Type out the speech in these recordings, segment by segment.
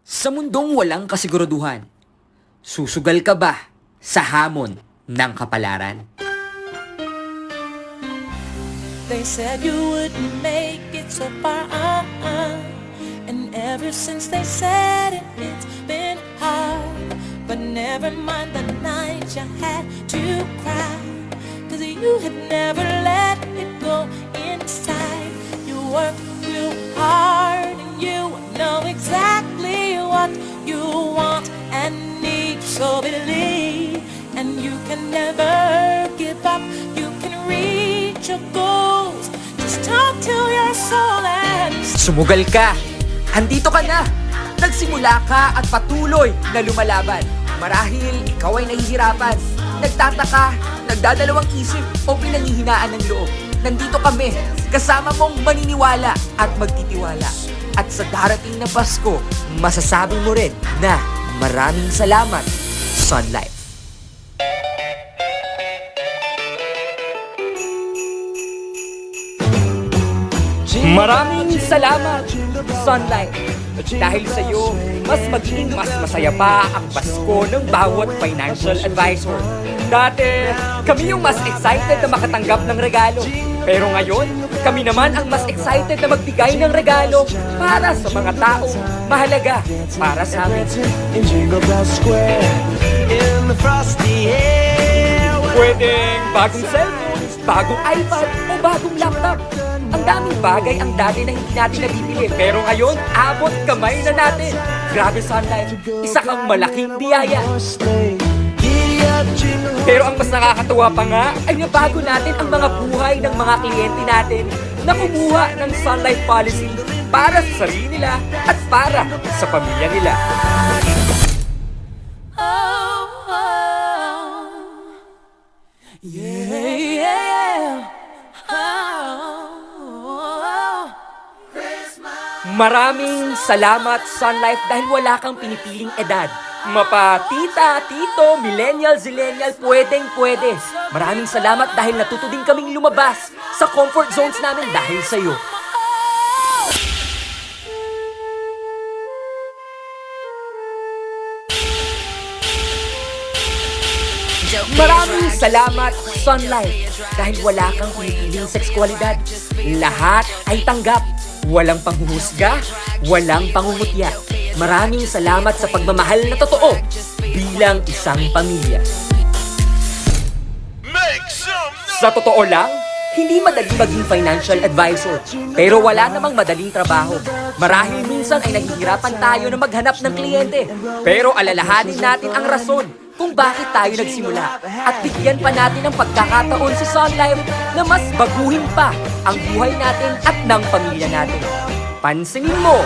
Sa mundong walang kasiguraduhan, susugal ka ba sa hamon ng kapalaran? They said you wouldn't make it so far, and ever since they said it, it's been hard. But never mind the night you had to cry, 'cause you had never let it go inside. You worked real hard and you know exactly what you want and need. So believe, and you can never give up. You can reach your goals. Just talk to your soul and Sumugal ka! Andito ka na! Nagsimula ka at patuloy na lumalaban. Marahil ikaw ay nahihirapan, nagtataka, nagdadalawang isip o pinanghihinaan ng loob. Nandito kami, kasama mong maniniwala at magtitiwala. At sa darating na Pasko, masasabi mo rin na maraming salamat, Sun Life. Maraming salamat, Sunlight. Dahil sa iyo, mas magiging mas masaya pa ang Pasko ng bawat financial advisor. Dati, kami yung mas excited na makatanggap ng regalo. Pero ngayon, kami naman ang mas excited na magbigay ng regalo para sa mga taong mahalaga para sa amin. Pwedeng bagong cellphone, bagong iPad o bagong laptop. Ang daming bagay ang dati na hindi natin nabibili. Pero ngayon, abot kamay na natin. Grabe, Sunlight. Isa kang malaking biyaya. Pero ang mas nakakatuwa pa nga ay nabago natin ang mga buhay ng mga kliyente natin na kumuha ng Sun Life policy para sa sarili nila at para sa pamilya nila. Maraming salamat, Sun Life, dahil wala kang pinipiling edad. Mapa tita, tito, millennial, zillennial, pwedeng-pwede. Maraming salamat dahil natuto din kaming lumabas sa comfort zones namin dahil sa'yo. Maraming salamat, Sun Life, dahil wala kang pinipiling sexualidad. Lahat ay tanggap. Walang panghuhusga, walang pangungutya. Maraming salamat sa pagmamahal na totoo bilang isang pamilya. Sa totoo lang, hindi madaling maging financial advisor, pero wala namang madaling trabaho. Marahil minsan ay naghihirapan tayo na maghanap ng kliyente, pero alalahanin natin ang rason kung bakit tayo nagsimula at bigyan pa natin ng pagkakataon si Sun Life na mas baguhin pa ang buhay natin at ng pamilya natin. Pansinin mo,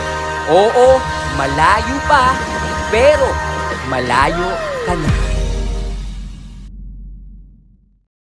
oo, malayo pa, pero malayo ka na.